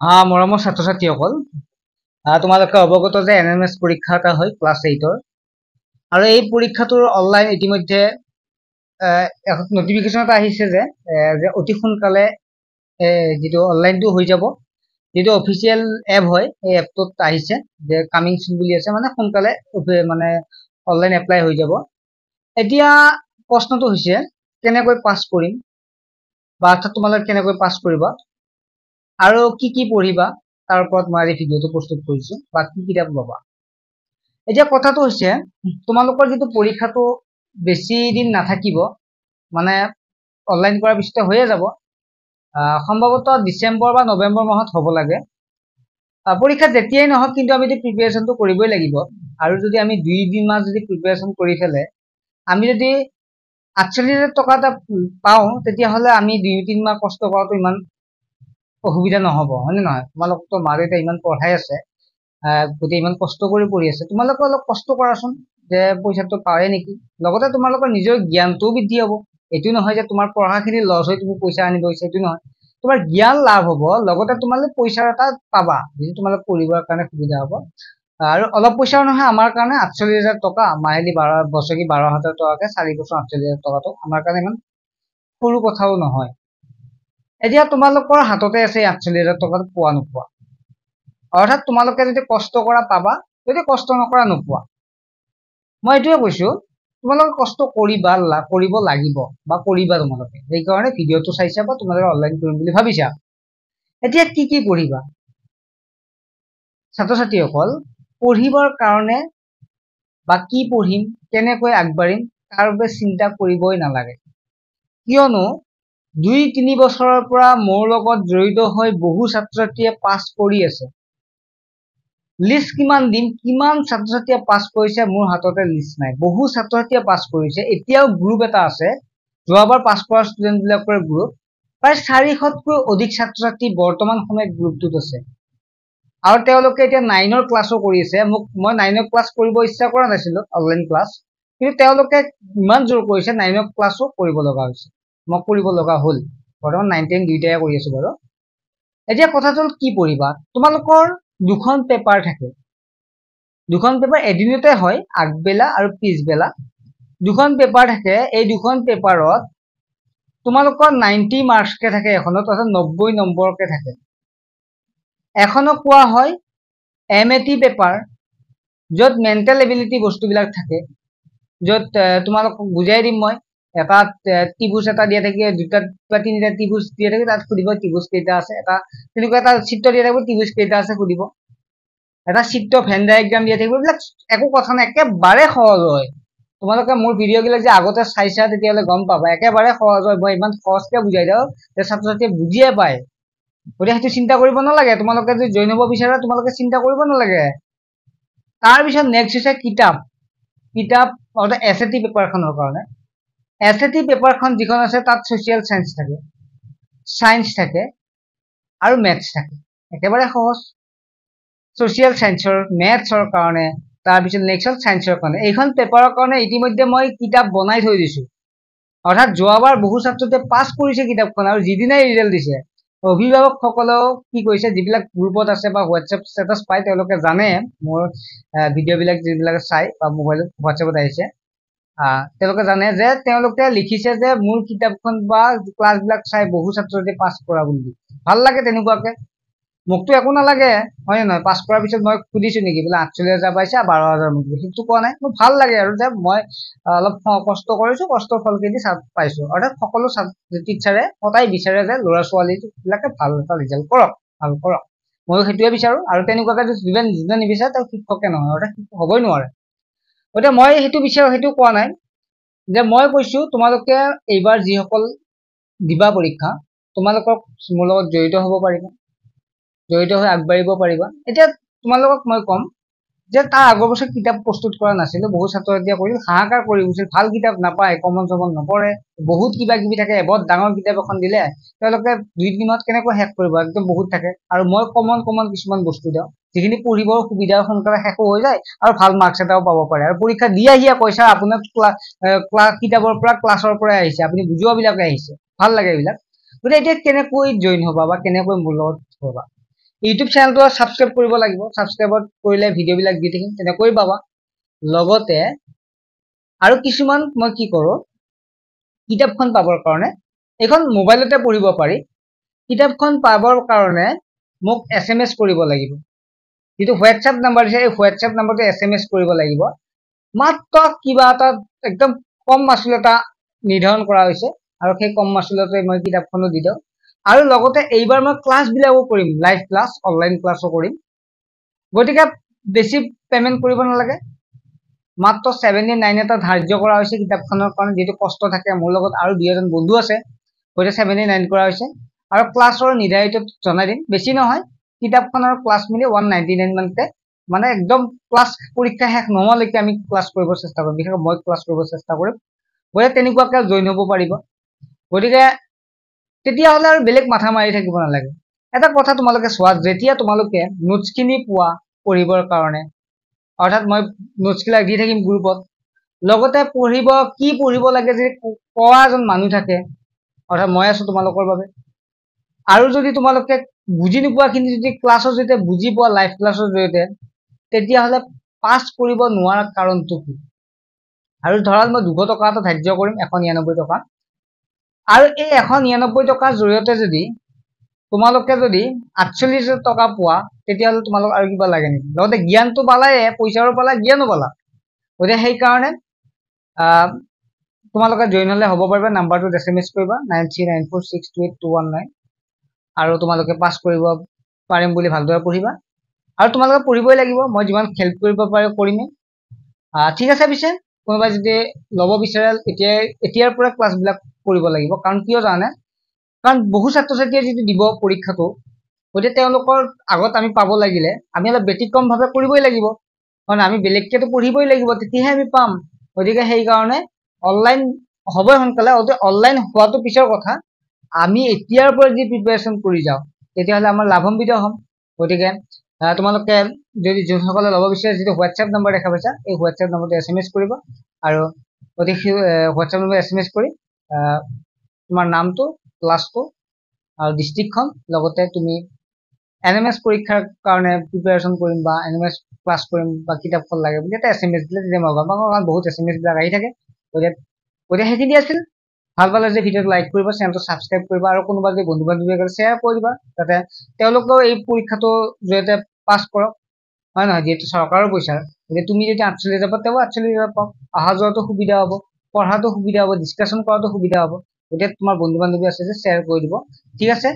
মৰমৰ ছাত্ৰ ছাত্ৰীসকল, তোমালোকে অৱগত যে NMS পৰীক্ষা এটা হয় ক্লাছ 8ৰ, আৰু এই পৰীক্ষাটোৰ অনলাইন ইতিমধ্যে নটিফিকেশ্যন এটা আহিছে যে অতি সোনকালে যেটো অনলাইনটো হৈ যাব, যেটো অফিচিয়েল এপ হয় এই এপটোত আহিছে যে কামিং সুন বুলি আছে, মানে সোনকালে মানে অনলাইন এপ্লাই হৈ যাব। এতিয়া প্ৰশ্নটো হৈছে কেনেকৈ পাস কৰিম, বা অৰ্থাৎ তোমালোকে কেনেকৈ পাস কৰিবা আৰু কি কি পঢ়িবা, তাৰ ওপৰত মই এই ভিডিঅটো প্ৰস্তুত কৰিছো, বা কি কিতাপ ল'বা। এতিয়া কথাটো হৈছে তোমালোকৰ যেটো পৰীক্ষাটো বেছি দিন নাথাকিব, মানে অনলাইন কৰাৰ পিছতে হৈয়ে যাব, সম্ভৱতঃ ডিসেম্বৰ বা নৱেম্বৰ মাহত হ'ব লাগে। পৰীক্ষা যেতিয়াই নহওক কিন্তু আমি প্ৰিপাৰেচনটো কৰিবই লাগিব, আৰু যদি আমি 2 দিন মান যদি প্ৰিপাৰেচন কৰি ফেলে আমি যদি 48,000 টকা এটা পাওঁ, তেতিয়াহ'লে আমি 2-3 মাহ কষ্ট কৰাটো ইমান অসুবিধা নহব, হয় নে নহয়? তোমালোকতো মা দেউতা ইমান পঢ়াই আছে, গোটেই ইমান কষ্ট কৰি পঢ়ি আছে, তোমালোকে অলপ কষ্ট কৰাচোন যে পইচাটো পাৱে নেকি। লগতে তোমালোকৰ নিজৰ জ্ঞানটোও বৃদ্ধি হ'ব। এইটো নহয় যে তোমাৰ পঢ়াখিনি লছ হৈ তুমি পইচা আনিব হৈছে, এইটো নহয়। তোমাৰ জ্ঞান লাভ হ'ব, লগতে তোমালোকে পইচা এটা পাবা, যিটো তোমালোকে পঢ়িবৰ কাৰণে সুবিধা হ'ব। আৰু অলপ পইচাও নহয় আমাৰ কাৰণে 48,000 টকা মাহিলী বছৰি 12,000 টকাকে 4 বছৰ 48,000 টকাটো আমাৰ কাৰণে ইমান সৰু কথাও নহয়। এতিয়া তোমালোকৰ হাততে আছে 48,000 টকাটো পোৱা নোপোৱা, অৰ্থাৎ তোমালোকে যদি কষ্ট কৰা পাবা, যদি কষ্ট নকৰা নোপোৱা। মই এইটোৱে কৈছো তোমালোকে কষ্ট কৰিবা, কৰিব লাগিব বা কৰিবা তোমালোকে, সেইকাৰণে ভিডিঅটো চাইছা বা তোমালোকে অনলাইন কৰিম বুলি ভাবিছা। এতিয়া কি কি পঢ়িবা ছাত্ৰ ছাত্ৰীসকল? পঢ়িবৰ কাৰণে বা কি পঢ়িম, কেনেকৈ আগবাঢ়িম তাৰ বাবে চিন্তা কৰিবই নালাগে, কিয়নো 2-3 বছৰৰ পৰা মোৰ লগত জড়িত হৈ বহু ছাত্ৰ ছাত্ৰীয়ে পাছ কৰি আছে। লিষ্ট কিমান দিম, কিমান ছাত্ৰ ছাত্ৰীয়ে পাছ কৰিছে মোৰ হাততে লিষ্ট নাই। বহু ছাত্ৰ ছাত্ৰীয়ে পাছ কৰিছে, এতিয়াও গ্ৰুপ এটা আছে যোৱাবাৰ পাছ কৰা ষ্টুডেন্ট বিলাকৰ গ্ৰুপ, প্ৰায় 400তকৈ অধিক ছাত্ৰ ছাত্ৰী বৰ্তমান সময়ত গ্ৰুপটোত আছে, আৰু তেওঁলোকে এতিয়া 9ৰ ক্লাছো কৰি আছে। মই 9ৰ ক্লাছ কৰিব ইচ্ছা কৰা নাছিলো, অনলাইন ক্লাছ, কিন্তু তেওঁলোকে ইমান জোৰ কৰিছে 9ৰ ক্লাছো কৰিব লগা হৈছে, মই কৰিব লগা হ'ল। বৰ্তমান 9-10 দুইটাই কৰি আছো বাৰু। এতিয়া কথাটো হ'ল কি পঢ়িবা। তোমালোকৰ 2খন পেপাৰ থাকে, 2খন পেপাৰ এদিনতে হয়, আগবেলা আৰু পিছবেলা 2খন পেপাৰ থাকে। এই 2খন পেপাৰত তোমালোকৰ 90 মাৰ্কছকে থাকে, এখনত অৰ্থাৎ 90 নম্বৰকে থাকে। এখনক কোৱা হয় MAT পেপাৰ, য'ত মেণ্টেল এবিলিটি বস্তুবিলাক থাকে, য'ত তোমালোকক বুজাই দিম মই। এটা ত্ৰিভুজ এটা দিয়া থাকিব, 2টা বা 3টা ত্ৰিভুজ দিয়া থাকিব, তাত সুধিব ত্ৰিভুজ কেইটা আছে, এটা তেনেকুৱা এটা চিত্ৰ দিয়া থাকিব, ত্ৰিভুজ কেইটা আছে সুধিব, এটা চিত্ৰ ভেন ডায়াগ্ৰাম দিয়া থাকিব। এইবিলাক একো কথা নাই, একেবাৰে সহজ হয়। তোমালোকে মোৰ ভিডিঅ' বিলাক যে আগতে চাইছা তেতিয়াহ'লে গম পাবা, একেবাৰে সহজ হয়। মই ইমান সহজকে বুজাই দিওঁ যে ছাত্ৰ ছাত্ৰীয়ে বুজিয়ে পায়, গতিকে সেইটো চিন্তা কৰিব নালাগে। তোমালোকে যদি জইন হ'ব বিচাৰা তোমালোকে চিন্তা কৰিব নালাগে। তাৰপিছত নেক্সট হৈছে কিতাপ অৰ্থাৎ SAT পেপাৰখনৰ কাৰণে। SAT পেপাৰখন যিখন আছে তাত ছ'চিয়েল সায়েন্স থাকে, সায়েন্স থাকে আৰু মেথছ থাকে, একেবাৰে সহজ। ছ'চিয়েল সায়েন্সৰ, মেথছৰ কাৰণে, তাৰপিছত নেক্সট সায়েন্সৰ কাৰণে। এইখন পেপাৰৰ কাৰণে ইতিমধ্যে মই কিতাপ বনাই থৈ দিছো, অৰ্থাৎ যোৱাবাৰ বহু ছাত্ৰতে পাছ কৰিছে কিতাপখন, আৰু যিদিনাই ৰিজাল্ট দিছে অভিভাৱকসকলেও কি কৰিছে, যিবিলাক গ্ৰুপত আছে বা হোৱাটছএপ ষ্টেটাছ পাই তেওঁলোকে জানে মোৰ ভিডিঅ' বিলাক যিবিলাক চাই বা মোবাইলত হোৱাটছএপত আহিছে, তেওঁলোকে জানে যে তেওঁলোকে লিখিছে যে মোৰ কিতাপখন বা ক্লাছ বিলাক চাই বহু ছাত্ৰতে পাছ কৰা বুলি। ভাল লাগে তেনেকুৱাকে, মোকতো একো নালাগে, হয় নে নহয়? পাছ কৰাৰ পিছত মই সুধিছো নেকি বোলে 48,000 পাইছা 12,000 মোক দিয়ে, সেইটো কোৱা নাই। মোৰ ভাল লাগে আৰু যে মই অলপ কষ্ট কৰিছো, কষ্টৰ ফলকেদি পাইছো। অৰ্থাৎ সকলো টিচাৰে সদায় বিচাৰে যে ল'ৰা ছোৱালী বিলাকে ভাল এটা ৰিজাল্ট কৰক, ভাল কৰক। ময়ো সেইটোৱে বিচাৰো, আৰু তেনেকুৱাকে যোনে নিবিচাৰে তেওঁ শিক্ষকে নহয়, অৰ্থাৎ শিক্ষক হ'বই নোৱাৰে। গতিকে মই সেইটো বিচাৰো, সেইটো কোৱা নাই। যে মই কৈছো তোমালোকে এইবাৰ যিসকল দিবা পৰীক্ষা, তোমালোকক মোৰ লগত জড়িত হ'ব পাৰিবা, জড়িত হৈ আগবাঢ়িব পাৰিবা। এতিয়া তোমালোকক মই ক'ম যে তাৰ আগৰ বছৰ কিতাপ প্ৰস্তুত কৰা নাছিলো, বহুত ছাত্ৰ ছাত্ৰীয়ে কৰিছিল, হাহাকাৰ কৰি গৈছিল, ভাল কিতাপ নাপায়, কমন চমন নপৰে, বহুত কিবা কিবি থাকে। বৰ ডাঙৰ কিতাপ এখন দিলে তেওঁলোকে 2 দিনত কেনেকৈ শেষ কৰিব, একদম বহুত থাকে। আৰু মই কমন কিছুমান বস্তু দিওঁ, যিখিনি পঢ়িবৰ সুবিধা, সোনকালে শেষো হৈ যায় আৰু ভাল মাৰ্কছ এটাও পাব পাৰে। আৰু পৰীক্ষা দি আহিয়ে কৈছা আপোনাৰ কিতাপৰ পৰা, ক্লাছৰ পৰাই আহিছে, আপুনি বুজোৱাবিলাকে আহিছে, ভাল লাগে এইবিলাক। গতিকে এতিয়া কেনেকৈ জইন হ'বা বা কেনেকৈ মোৰ লগত হ'বা। ইউটিউব চেনেলটো সাবস্ক্ৰাইব কৰিব লাগিব সাবস্ক্ৰাইবত কৰিলে ভিডিঅ' বিলাক দি থাকিম তেনেকৈ পাবা লগতে আৰু কিছুমান মই কি কৰো কিতাপখন পাবৰ কাৰণে এখন মোবাইলতে পঢ়িব পাৰি কিতাপখন পাবৰ কাৰণে মোক SMS কৰিব লাগিব যেটো WhatsApp নাম্বাৰ আছে এই WhatsApp নাম্বাৰটো SMS কৰিব লাগিব মাত্ৰ কিবা এটা একদম কম মাচুল এটা নিৰ্ধাৰণ কৰা হৈছে আৰু সেই কম মাচুলতে মই কিতাপখনো দি দিও আৰু লগতে এইবাৰ মই ক্লাছ বিলাকো কৰিম লাইভ ক্লাছ অনলাইন ক্লাছও কৰিম গতিকে বেছি পেমেন্ট কৰিব নালাগে মাত্ৰ 79 এটা ধাৰ্য কৰা হৈছে কিতাপখনৰ কাৰণে যেটো কষ্ট থাকে মোৰ লগত আৰু দুজন বন্ধু আছে গতে 79 কৰা হৈছে আৰু ক্লাছৰ নিৰ্ধাৰিত জনাই দিম বেছি নহয় কিতাপখনৰ ক্লাছ মিলি 199 মানতে মানে একদম ক্লাছ পৰীক্ষা শেষ নোহোৱালৈকে আমি ক্লাছ কৰিব চেষ্টা কৰিম বিশেষ মই ক্লাছ কৰিব চেষ্টা কৰিম গতে তেনেকুৱাকৈ জয়েন হ'ব পাৰিব গতিকে তেতিয়া হলে আৰু বেলেগ মাথা মাৰি থাকিব নালাগে এটা কথা তোমালোকে চোৱা যেতিয়া তোমালোকে নোটছ খিনি পোৱা পঢ়িবৰ কাৰণে অৰ্থাৎ মই নোটছ বিলাক দি থাকিম গ্ৰুপত লগতে পঢ়িব কি পঢ়িব লাগে যে কোৱা এজন মানুহ থাকে অৰ্থাৎ মই আছো তোমালোকৰ বাবে আৰু যদি তোমালোকে বুজি নোপোৱাখিনি যদি ক্লাছৰ জৰিয়তে বুজি পোৱা লাইভ ক্লাছৰ জৰিয়তে তেতিয়া হলে পাস কৰিব নোৱাৰা কাৰণটো কি আৰু ধৰাল মই 200 টকা এটা ধাৰ্য কৰিম 199 টকা আৰু এই 199 টকাৰ জৰিয়তে যদি তোমালোকে যদি 48 টকা পোৱা তেতিয়া হলে তোমালোক আৰু কিবা লাগে নেকি লগতে জ্ঞানটো পালাই পইচাৰো পালা জ্ঞানো পালা গতে সেই কাৰণে তোমালোকে জয়েন হলে হ'ব পাৰিবা নাম্বাৰটো SMS কৰিবা 9394628219 আৰু তোমালোকে পাস কৰিব পাৰিম বুলি ভালদৰে পঢ়িবা আৰু তোমালোকে পঢ়িবই লাগিব মই যিমান হেল্প কৰিব পাৰো কৰিমে ঠিক আছে পিছে কোনোবা যদি লব বিচাৰে এতিয়াৰ পৰা ক্লাছ বিলাক কৰিব লাগিব কাৰণ কিয় জানে কাৰণ বহু ছাত্ৰ ছাত্ৰীয়ে যদি দিব পৰীক্ষাটো গতে তেওঁলোকৰ আগত আমি পাব লাগিলে আমি অলপ ব্যতিক্ৰম ভাৱে কৰিবই লাগিব কাৰণ আমি বেলেগকেটো পঢ়িবই লাগিব তেতিয়াহে আমি পাম গতিকে সেই কাৰণে অনলাইন হ'বই সোনকালে অনলাইন হোৱাটো পিছৰ কথা আমি এতিয়াৰ পৰা যদি প্ৰিপাৰেচন কৰি যাও তেতিয়া হলে আমাৰ লাভান্বিত হ'ম গতিকে তোমালোকে যদি যোনসকলে লব বিচাৰে যেটো WhatsApp নম্বৰ দেখা পাইছা এই WhatsApp নম্বৰটো SMS কৰিব আৰু অতি WhatsApp নম্বৰ SMS কৰি তোমাৰ নামটো ক্লাছটো আৰু ডিস্ট্ৰিক্টখন লগতে তুমি NMS পৰীক্ষাৰ কাৰণে প্ৰিপাৰেচন কৰিম বা NMS ক্লাছ কৰিম বা কিতাপখন লাগে বুলি এটা SMS দিলে তেতিয়া মই কাৰণ বহুত SMS বিলাক আহি থাকে গতিকে সেইখিনি আছিল ভাল পালে যে ভিডিঅ'টো লাইক কৰিবা চেনেলটো সাবস্ক্ৰাইব কৰিবা আৰু কোনোবা যদি বন্ধু বান্ধৱীৰ লগত শ্বেয়াৰ কৰিবা যাতে তেওঁলোকেও এই পৰীক্ষাটো জৰিয়তে পাছ কৰক হয় নহয় যেটো চৰকাৰৰ পইচা যে তুমি যদি 48 যাব তেও 48 যাব পাওক অহা যোৱাটো সুবিধা হ'ব পঢ়াটো সুবিধা হ'ব ডিসকাশন কৰাটো সুবিধা হ'ব গতিকে তোমাৰ বন্ধু বান্ধৱী আছে যে শ্বেয়াৰ কৰি দিব ঠিক আছে